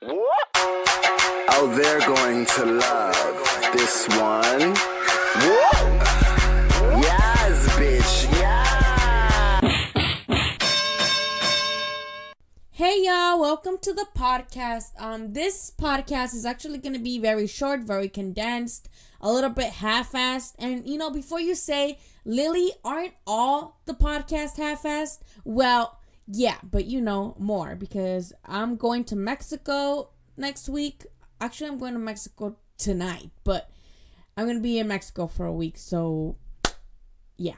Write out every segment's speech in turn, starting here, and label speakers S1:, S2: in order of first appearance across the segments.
S1: Oh, they're going to love this one. Yes, bitch, yeah.
S2: Hey y'all, welcome to the podcast. This podcast is actually going to be very short, very condensed, a little bit half-assed. And before you say, Lily, aren't all the podcast half-assed? Well, yeah, but more because I'm going to Mexico next week. Actually, I'm going to Mexico tonight, but I'm going to be in Mexico for a week, so yeah.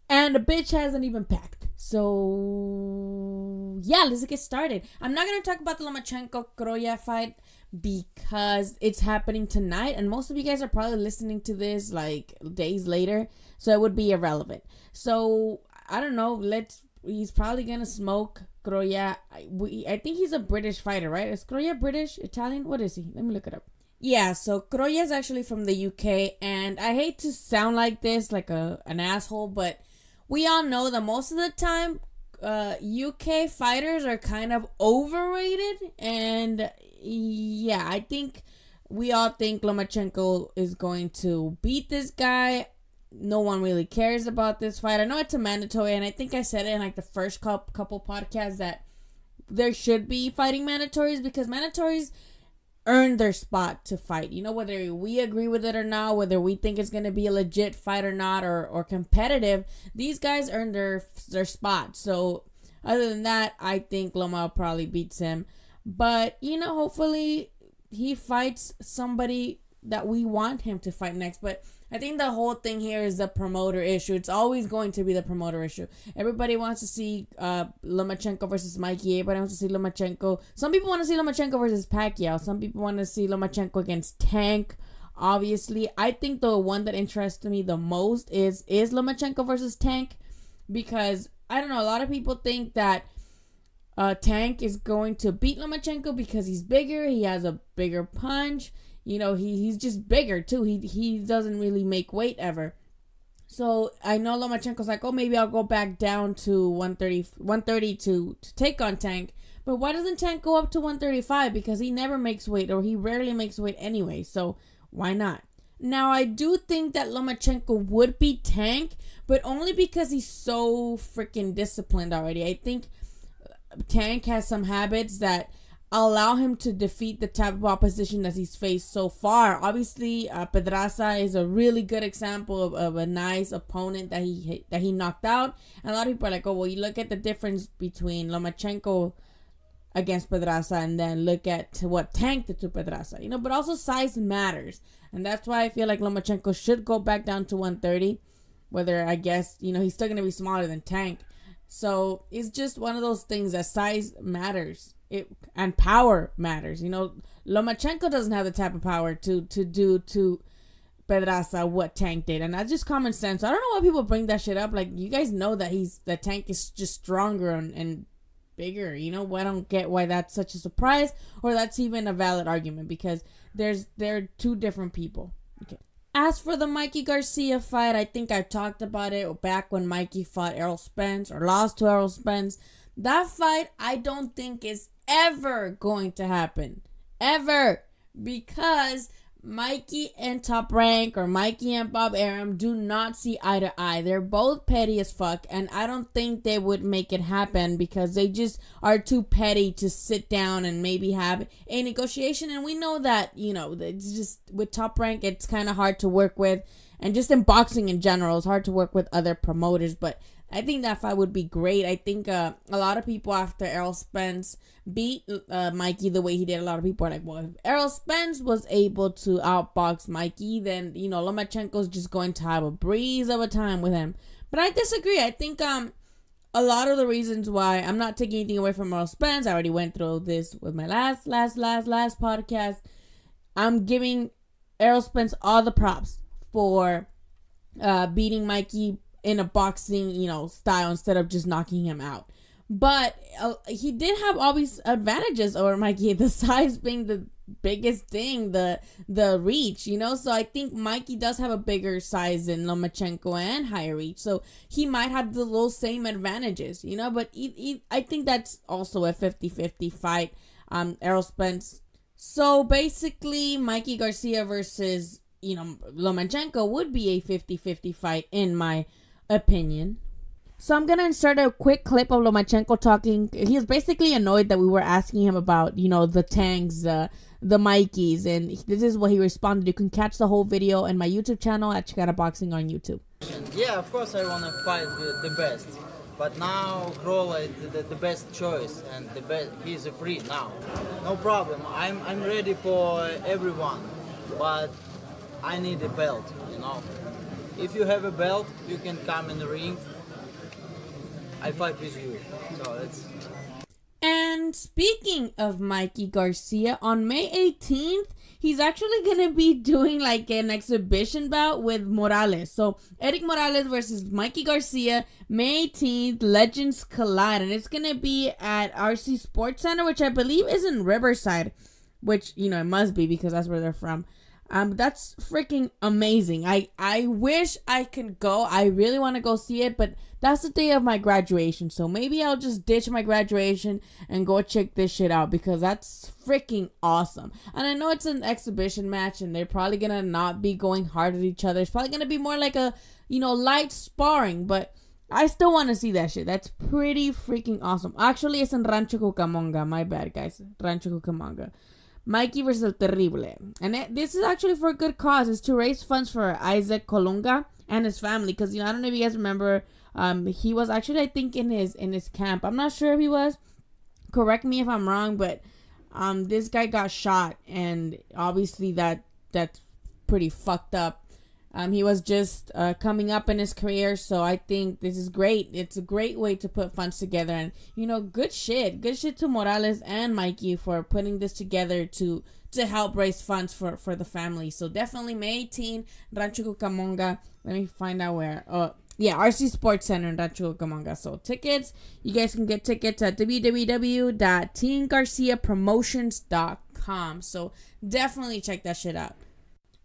S2: And the bitch hasn't even packed. So yeah, let's get started. I'm not going to talk about the Lomachenko-Croya fight because it's happening tonight, and most of you guys are probably listening to this like days later, so it would be irrelevant. So I don't know, he's probably gonna smoke Croya. I think he's a British fighter, right? Is Croya British, Italian? What is he? Let me look it up. Yeah, so Croya is actually from the UK, and I hate to sound like this, like an asshole, but we all know that most of the time UK fighters are kind of overrated, and yeah, I think we all think Lomachenko is going to beat this guy. No one really cares about this fight. I know it's a mandatory, and I think I said it in like the first couple podcasts that there should be fighting mandatories because mandatories earn their spot to fight. Whether we agree with it or not, whether we think it's going to be a legit fight or not, or competitive, these guys earn their spot. So other than that, I think Loma probably beats him. But, hopefully he fights somebody that we want him to fight next. But I think the whole thing here is the promoter issue. It's always going to be the promoter issue. Everybody wants to see Lomachenko versus Mikey. Everybody wants to see Lomachenko. Some people want to see Lomachenko versus Pacquiao. Some people want to see Lomachenko against Tank. Obviously, I think the one that interests me the most is Lomachenko versus Tank, because I don't know, a lot of people think that Tank is going to beat Lomachenko because he's bigger. He has a bigger punch. He's just bigger too. He doesn't really make weight ever. So I know Lomachenko's like, oh, maybe I'll go back down to 130 to take on Tank. But why doesn't Tank go up to 135? Because he never makes weight, or he rarely makes weight anyway. So why not? Now, I do think that Lomachenko would beat Tank, but only because he's so freaking disciplined already. I think Tank has some habits that allow him to defeat the type of opposition that he's faced so far. Obviously, Pedraza is a really good example of a nice opponent that he knocked out. And a lot of people are like, oh, well, you look at the difference between Lomachenko against Pedraza and then look at what Tank did to Pedraza. But also size matters. And that's why I feel like Lomachenko should go back down to 130. Whether, I guess, he's still going to be smaller than Tank. So it's just one of those things that size matters. And power matters. Lomachenko doesn't have the type of power to do to Pedraza what Tank did, and that's just common sense. I don't know why people bring that shit up. Like, you guys know that the Tank is just stronger and bigger. I don't get why that's such a surprise, or that's even a valid argument, because they're two different people. Okay. As for the Mikey Garcia fight, I think I talked about it back when Mikey fought Errol Spence, or lost to Errol Spence. That fight, I don't think is ever going to happen. Ever. Because Mikey and Top Rank, or Mikey and Bob Arum, do not see eye to eye. They're both petty as fuck, and I don't think they would make it happen because they just are too petty to sit down and maybe have a negotiation. And we know that, it's just with Top Rank, it's kind of hard to work with. And just in boxing in general, it's hard to work with other promoters, but I think that fight would be great. I think a lot of people after Errol Spence beat Mikey the way he did, a lot of people are like, well, if Errol Spence was able to outbox Mikey, then, Lomachenko's just going to have a breeze of a time with him. But I disagree. I think a lot of the reasons why, I'm not taking anything away from Errol Spence. I already went through this with my last podcast. I'm giving Errol Spence all the props for beating Mikey in a boxing, style instead of just knocking him out. But he did have all these advantages over Mikey, the size being the biggest thing, the reach, So I think Mikey does have a bigger size than Lomachenko and higher reach. So he might have those same advantages, But I think that's also a 50-50 fight. Errol Spence. So basically, Mikey Garcia versus, Lomachenko would be a 50-50 fight in my opinion. So I'm going to insert a quick clip of Lomachenko talking. He was basically annoyed that we were asking him about, the tanks, the Mikeys. And this is what he responded. You can catch the whole video in my YouTube channel at Chicana Boxing on YouTube.
S3: Yeah, of course I want to fight with the best. But now Krolla is the best choice. And the best, he's free now. No problem. I'm ready for everyone. But I need a belt, If you have a belt, you can come in the ring. I fight with you. So it's...
S2: And speaking of Mikey Garcia, on May 18th, he's actually going to be doing like an exhibition bout with Morales. So Eric Morales versus Mikey Garcia, May 18th, Legends Collide. And it's going to be at RC Sports Center, which I believe is in Riverside. Which, it must be because that's where they're from. That's freaking amazing. I wish I could go. I really want to go see it, but that's the day of my graduation. So maybe I'll just ditch my graduation and go check this shit out because that's freaking awesome. And I know it's an exhibition match and they're probably going to not be going hard at each other. It's probably going to be more like a, light sparring, but I still want to see that shit. That's pretty freaking awesome. Actually, it's in Rancho Cucamonga. My bad, guys. Rancho Cucamonga. Mikey versus El Terrible. And this is actually for a good cause. It's to raise funds for Isaac Colunga and his family. Because, I don't know if you guys remember, he was actually, I think, in his camp. I'm not sure if he was. Correct me if I'm wrong, but this guy got shot. And obviously that's pretty fucked up. He was just coming up in his career, so I think this is great. It's a great way to put funds together, and good shit to Morales and Mikey for putting this together to help raise funds for the family. So definitely May 18, Rancho Cucamonga. Let me find out where. RC Sports Center in Rancho Cucamonga. So tickets, you guys can get tickets at www.teamgarciapromotions.com. So definitely check that shit out.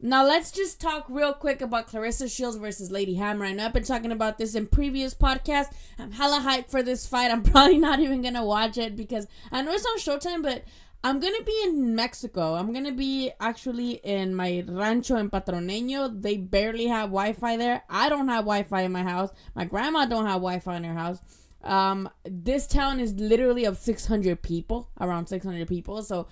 S2: Now, let's just talk real quick about Clarissa Shields versus Lady Hammer. I know I've been talking about this in previous podcasts. I'm hella hyped for this fight. I'm probably not even going to watch it because I know it's on Showtime, but I'm going to be in Mexico. I'm going to be actually in my rancho in Patroneño. They barely have Wi-Fi there. I don't have Wi-Fi in my house. My grandma don't have Wi-Fi in her house. This town is literally of 600 people, around 600 people. So,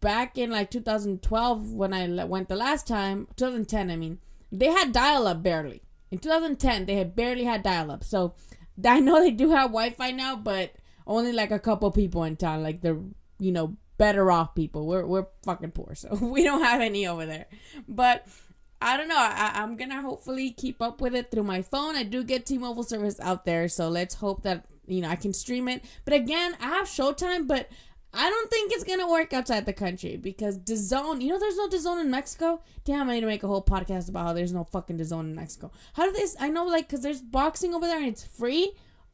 S2: back in like 2012 when I went the last time, 2010, I mean, they had dial-up barely. In 2010, they had barely had dial-up. So I know they do have Wi-Fi now, but only like a couple people in town. Like they're, better off people. We're fucking poor, so we don't have any over there. But I don't know. I'm going to hopefully keep up with it through my phone. I do get T-Mobile service out there, so let's hope that, I can stream it. But again, I have Showtime, but I don't think it's going to work outside the country because DAZN, there's no DAZN in Mexico. Damn, I need to make a whole podcast about how there's no fucking DAZN in Mexico. How do this, I know, because there's boxing over there and it's free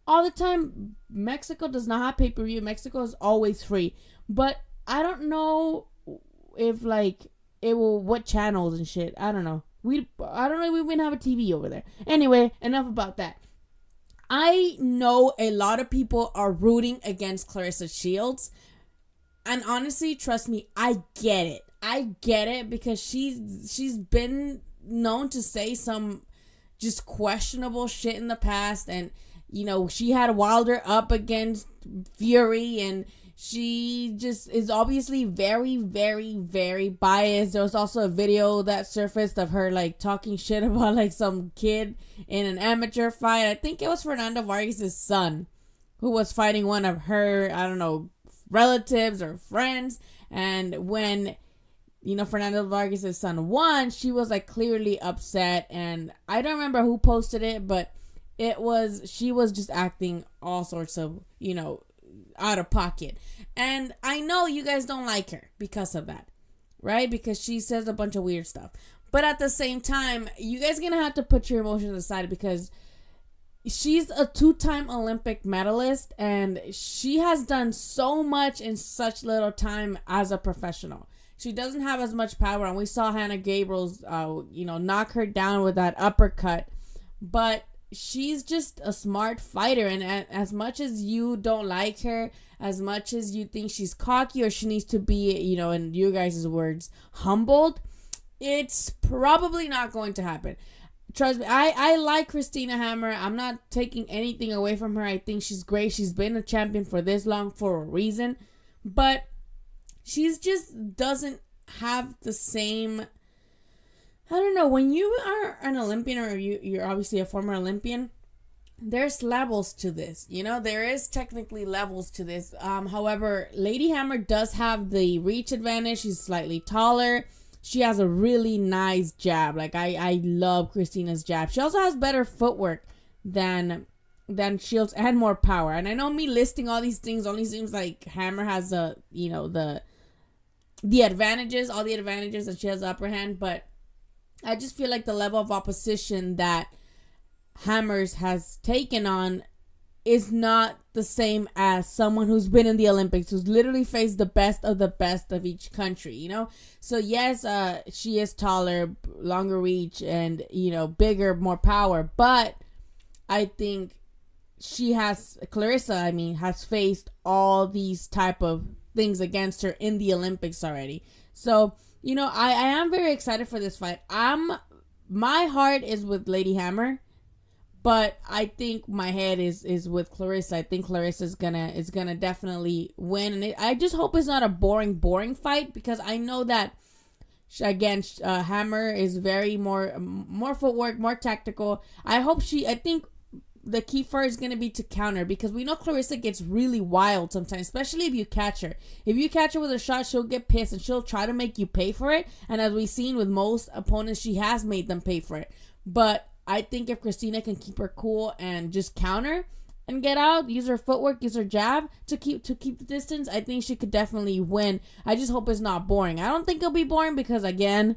S2: all the time. Mexico does not have pay-per-view. Mexico is always free. But I don't know if, it will, what channels and shit. I don't know. I don't know if we even have a TV over there. Anyway, enough about that. I know a lot of people are rooting against Clarissa Shields. And honestly, trust me, I get it. I get it because she's been known to say some just questionable shit in the past. And, she had Wilder up against Fury. And she just is obviously very, very, very biased. There was also a video that surfaced of her, talking shit about, some kid in an amateur fight. I think it was Fernando Vargas' son who was fighting one of her, I don't know, relatives or friends, and when Fernando Vargas' son won, she was clearly upset, and I don't remember who posted it, but she was just acting all sorts of out of pocket, and I know you guys don't like her because of that, right? Because she says a bunch of weird stuff, but at the same time, you guys are gonna have to put your emotions aside because she's a 2-time Olympic medalist, and she has done so much in such little time as a professional. She doesn't have as much power, and we saw Hannah Gabriel's, knock her down with that uppercut. But she's just a smart fighter, and as much as you don't like her, as much as you think she's cocky or she needs to be, you know, in you guys' words, humbled, it's probably not going to happen. Trust me, I like Christina Hammer. I'm not taking anything away from her. I think she's great. She's been a champion for this long for a reason. But she's just doesn't have the same... I don't know. When you are an Olympian or you're obviously a former Olympian, there's levels to this. You know, there is technically levels to this. However, Lady Hammer does have the reach advantage. She's slightly taller. She has a really nice jab. Like, I love Christina's jab. She also has better footwork than Shields and more power. And I know me listing all these things only seems like Hammer has the advantages, all the advantages, that she has the upper hand. But I just feel like the level of opposition that Hammers has taken on is not the same as someone who's been in the Olympics, who's literally faced the best of each country, you know? So yes, she is taller, longer reach, and, you know, bigger, more power. But I think Clarissa has faced all these type of things against her in the Olympics already. So, you know, I am very excited for this fight. My heart is with Lady Hammer. But I think my head is with Clarissa. I think Clarissa is gonna definitely win, and I just hope it's not a boring fight, because I know that Hammer is very more footwork, more tactical. I think the key for her is gonna be to counter, because we know Clarissa gets really wild sometimes, especially if you catch her. If you catch her with a shot, she'll get pissed and she'll try to make you pay for it. And as we've seen with most opponents, she has made them pay for it. But I think if Christina can keep her cool and just counter and get out, use her footwork, use her jab to keep the distance, I think she could definitely win. I just hope it's not boring. I don't think it'll be boring, because again,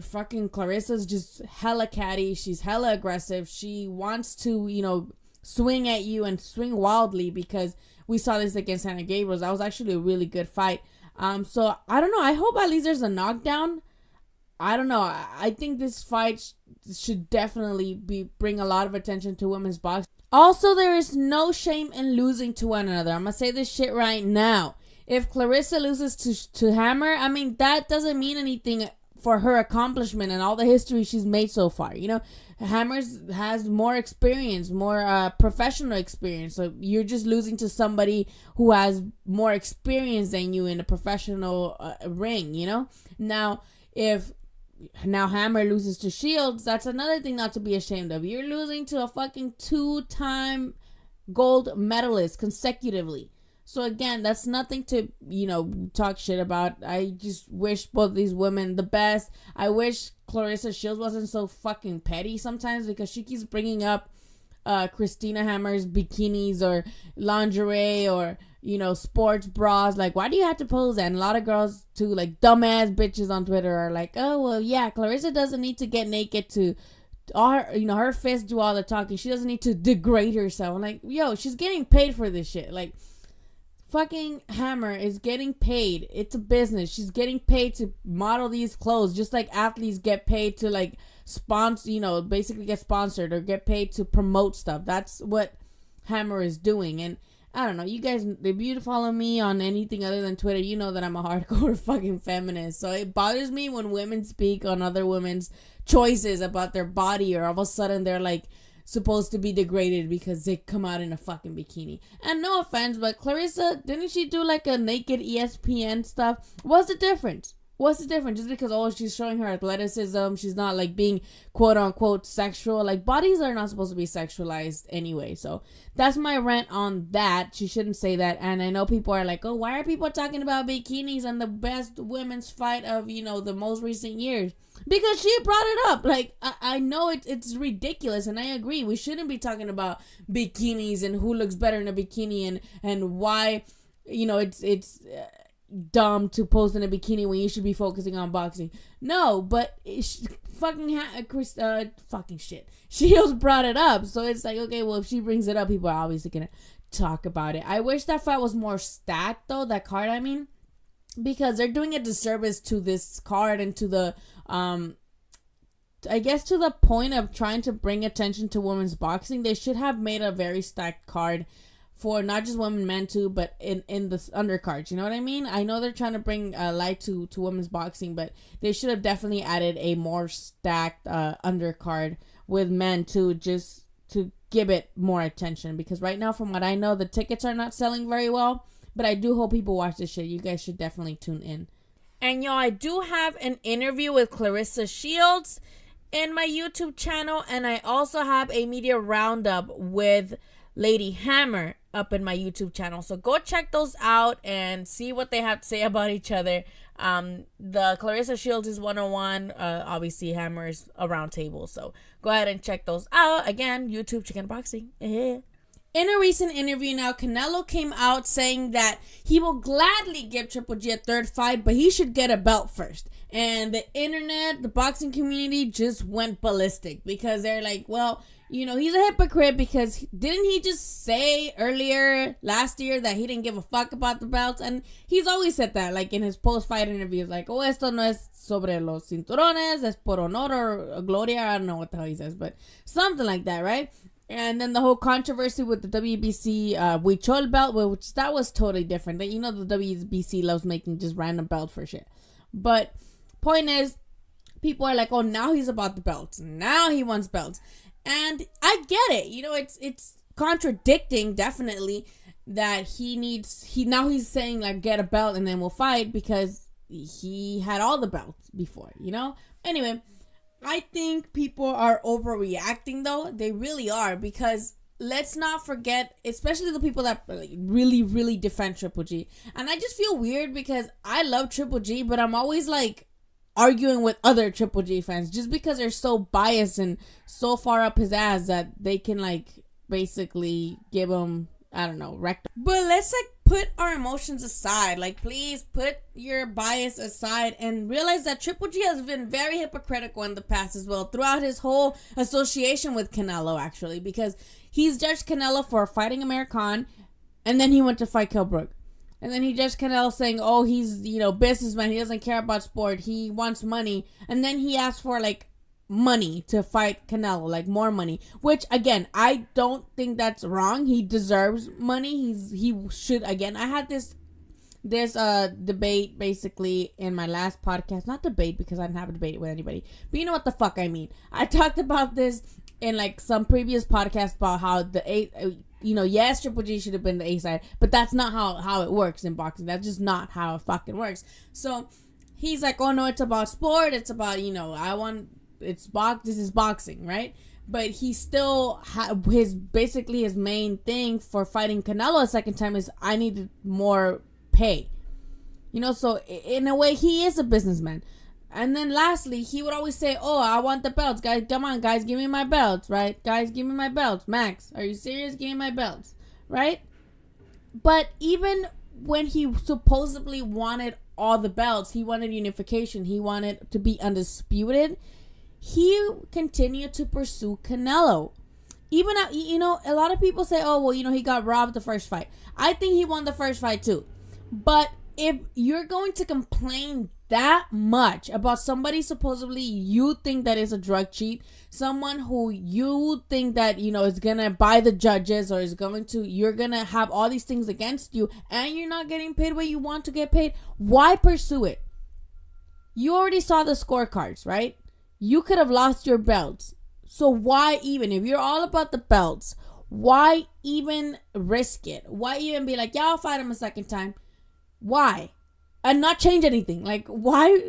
S2: fucking Clarissa's just hella catty. She's hella aggressive. She wants to, you know, swing at you and swing wildly, because we saw this against Hannah Gabriel. That was actually a really good fight. So I don't know. I hope at least there's a knockdown. I don't know. I think this fight should definitely bring a lot of attention to women's boxing. Also, there is no shame in losing to one another. I'm going to say this shit right now. If Clarissa loses to Hammer, that doesn't mean anything for her accomplishment and all the history she's made so far. You know, Hammer has more experience, more professional experience. So you're just losing to somebody who has more experience than you in a professional ring, you know? Now, if Hammer loses to Shields, that's another thing not to be ashamed of. You're losing to a fucking 2-time gold medalist consecutively. So again, that's nothing to, you know, talk shit about. I just wish both these women the best. I wish Clarissa Shields wasn't so fucking petty sometimes, because she keeps bringing up Christina Hammer's bikinis or lingerie or, you know, sports bras. Like, why do you have to pose that? And a lot of girls too, like dumbass bitches on Twitter, are like, oh well, yeah, Clarissa doesn't need to get naked to all her, you know, her fists do all the talking. She doesn't need to degrade herself. I'm like, yo, she's getting paid for this shit. Like, fucking Hammer is getting paid. It's a business. She's getting paid to model these clothes, just like athletes get paid to, like, sponsor, you know, basically get sponsored or get paid to promote stuff. That's what Hammer is doing. And I don't know, you guys, if you follow me on anything other than Twitter, you know that I'm a hardcore fucking feminist. So it bothers me when women speak on other women's choices about their body, or all of a sudden they're like supposed to be degraded because they come out in a fucking bikini. And no offense, but Clarissa, didn't she do like a naked ESPN stuff? What's the difference? What's the difference? Just because, oh, she's showing her athleticism, she's not like being quote unquote sexual. Like, bodies are not supposed to be sexualized anyway. So that's my rant on that. She shouldn't say that. And I know people are like, oh, why are people talking about bikinis and the best women's fight of, you know, the most recent years? Because she brought it up. Like, I know it's ridiculous, and I agree. We shouldn't be talking about bikinis and who looks better in a bikini and why, you know, it's dumb to pose in a bikini when you should be focusing on boxing. No, but fucking shit. Shields brought it up, so it's like, okay, well, if she brings it up, people are obviously gonna talk about it. I wish that fight was more stacked, though. That card, I mean, because they're doing a disservice to this card and to the I guess to the point of trying to bring attention to women's boxing. They should have made a very stacked card for not just women, men too, but in the undercards. You know what I mean? I know they're trying to bring light to women's boxing, but they should have definitely added a more stacked undercard with men too, just to give it more attention. Because right now, from what I know, the tickets are not selling very well. But I do hope people watch this shit. You guys should definitely tune in. And y'all, I do have an interview with Clarissa Shields in my YouTube channel, and I also have a media roundup with Lady Hammer up in my YouTube channel. So go check those out and see what they have to say about each other. The Clarissa Shields is 101. Obviously, Hammer is a round table. So go ahead and check those out. Again, YouTube Chicken Boxing. In a recent interview now, Canelo came out saying that he will gladly give Triple G a third fight, but he should get a belt first. And the internet, the boxing community just went ballistic because they're like, well, you know, he's a hypocrite because didn't he just say earlier last year that he didn't give a fuck about the belts? And he's always said that, like in his post-fight interviews, like, oh, esto no es sobre los cinturones, es por honor or gloria. I don't know what the hell he says, but something like that, right? And then the whole controversy with the WBC Huichol belt, which that was totally different. You know, the WBC loves making just random belt for shit. But point is, people are like, oh, now he's about the belts. Now he wants belts. And I get it. You know, it's contradicting, definitely, that he's saying, like, get a belt and then we'll fight because he had all the belts before, you know? Anyway, I think people are overreacting, though. They really are, because let's not forget, especially the people that like, really, really defend Triple G. And I just feel weird because I love Triple G, but I'm always like arguing with other Triple G fans just because they're so biased and so far up his ass that they can like basically give him, I don't know, rectum. But let's like put our emotions aside. Like, please put your bias aside and realize that Triple G has been very hypocritical in the past as well, throughout his whole association with Canelo, actually, because he's judged Canelo for fighting Amir Khan, and then he went to fight Kell Brook. And then he judged Canelo saying, oh, he's, you know, businessman, he doesn't care about sport, he wants money. And then he asked for, like, money to fight Canelo, like more money, which again, I don't think that's wrong. He deserves money. He should. Again, I had this debate basically in my last podcast, not debate because I didn't have a debate with anybody, but you know what the fuck I mean. I talked about this in like some previous podcast about how yes, Triple G should have been the A side, but that's not how it works in boxing. That's just not how it fucking works. So he's like, oh no, it's about sport, it's about, you know, this is boxing, right? But he still his main thing for fighting Canelo a second time is I needed more pay, you know. So in a way, he is a businessman. And then lastly, he would always say, oh, I want the belts, guys, come on, guys, give me my belts, right? Guys, give me my belts. Max, are you serious? Give me my belts, right? But even when he supposedly wanted all the belts, he wanted unification, he wanted to be undisputed, he continued to pursue Canelo. Even, you know, a lot of people say, oh, well, you know, he got robbed the first fight. I think he won the first fight too. But if you're going to complain that much about somebody supposedly you think that is a drug cheat, someone who you think that, you know, is going to buy the judges or you're going to have all these things against you, and you're not getting paid what you want to get paid, why pursue it? You already saw the scorecards, right? You could have lost your belts. So why even, if you're all about the belts, why even risk it? Why even be like, yeah, I'll fight him a second time? Why? And not change anything. Like, why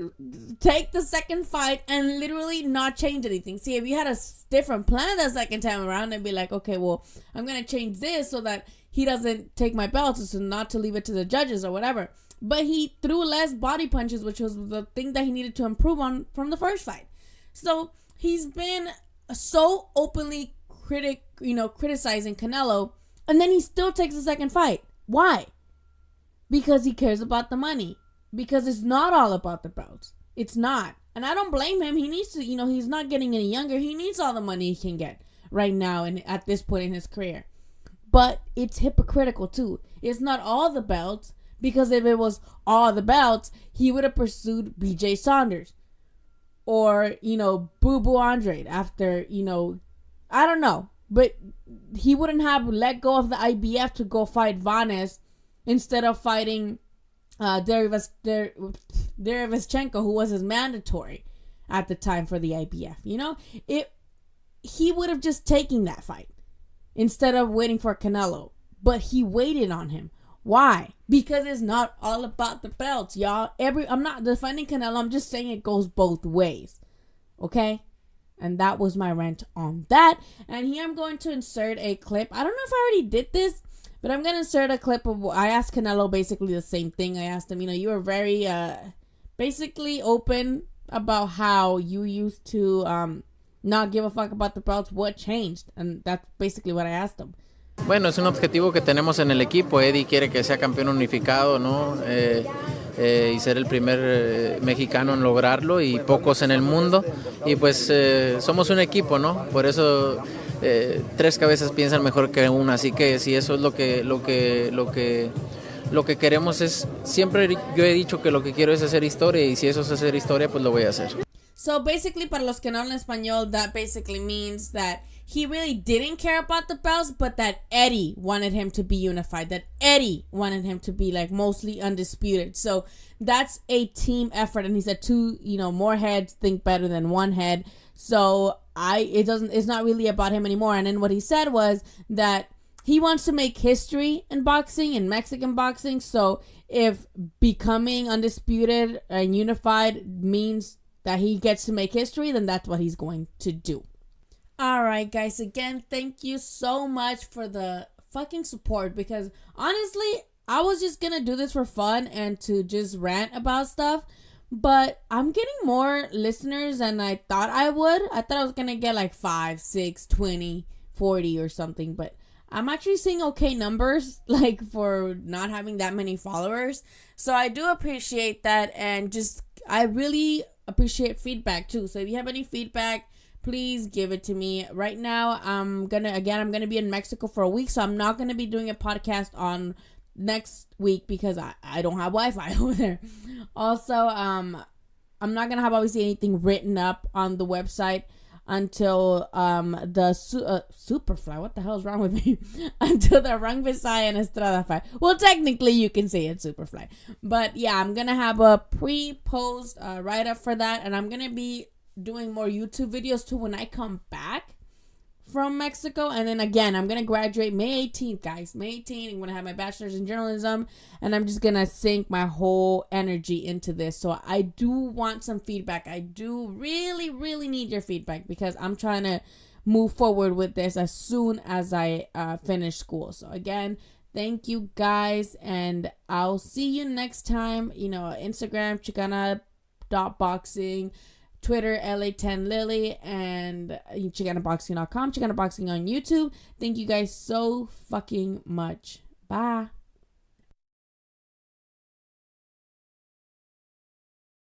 S2: take the second fight and literally not change anything? See, if you had a different plan the second time around and be like, okay, well, I'm going to change this so that he doesn't take my belts, so not to leave it to the judges or whatever. But he threw less body punches, which was the thing that he needed to improve on from the first fight. So he's been so openly criticizing Canelo, and then he still takes the second fight. Why? Because he cares about the money. Because it's not all about the belts. It's not. And I don't blame him. He needs to, you know, he's not getting any younger. He needs all the money he can get right now and at this point in his career. But it's hypocritical too. It's not all the belts, because if it was all the belts, he would have pursued BJ Saunders. Or, you know, Boo Boo Andre after, you know, I don't know. but he wouldn't have let go of the IBF to go fight Vanes instead of fighting Derevyanchenko, who was his mandatory at the time for the IBF. You know, he would have just taken that fight instead of waiting for Canelo. But he waited on him. Why? Because it's not all about the belts, y'all. I'm not defending Canelo. I'm just saying it goes both ways. Okay? And that was my rant on that. And here I'm going to insert a clip. I don't know if I already did this, but I'm going to insert a clip of, I asked Canelo basically the same thing. I asked him, you were very basically open about how you used to not give a fuck about the belts. What changed? And that's basically what I asked him.
S4: Bueno, es un objetivo que tenemos en el equipo. Eddie quiere que sea campeón unificado, ¿no? Y ser el primer mexicano en lograrlo y pocos en el mundo. Y pues somos un equipo, ¿no? Por eso tres cabezas piensan mejor que una. Así que si eso es lo que queremos es, siempre yo he dicho que lo que quiero es hacer historia, y si eso es hacer historia, pues lo voy a hacer.
S2: So basically, para los que no hablan español, that basically means that he really didn't care about the belts, but that Eddie wanted him to be unified, that Eddie wanted him to be like mostly undisputed. So that's a team effort. And he said more heads think better than one head. So it's not really about him anymore. And then what he said was that he wants to make history in boxing, in Mexican boxing. So if becoming undisputed and unified means that he gets to make history, then that's what he's going to do. Alright, guys, again, thank you so much for the fucking support, because honestly, I was just gonna do this for fun and to just rant about stuff, but I'm getting more listeners than I thought I would. I thought I was gonna get like 5, 6, 20, 40 or something, but I'm actually seeing okay numbers, like, for not having that many followers. So I do appreciate that, and I really appreciate feedback too. So if you have any feedback, please give it to me. Right now, I'm gonna be in Mexico for a week, so I'm not gonna be doing a podcast on next week because I don't have Wi-Fi over there. Also, I'm not gonna have obviously anything written up on the website until the Superfly. What the hell is wrong with me? Until the Rang Visay and Estrada fight. Well, technically you can say it's Superfly, but yeah, I'm gonna have a pre-post write up for that, and I'm gonna be doing more YouTube videos too when I come back from Mexico. And then again, I'm gonna graduate May 18th, guys. May 18th, I'm gonna have my bachelor's in journalism, and I'm just gonna sink my whole energy into this. So I do want some feedback. I do really, really need your feedback, because I'm trying to move forward with this as soon as I finish school. So again, thank you guys, and I'll see you next time. Instagram, Chicana.boxing, Twitter, LA10Lily, and ChicanaBoxing.com, Chicana Boxing on YouTube. Thank you guys so fucking much. Bye.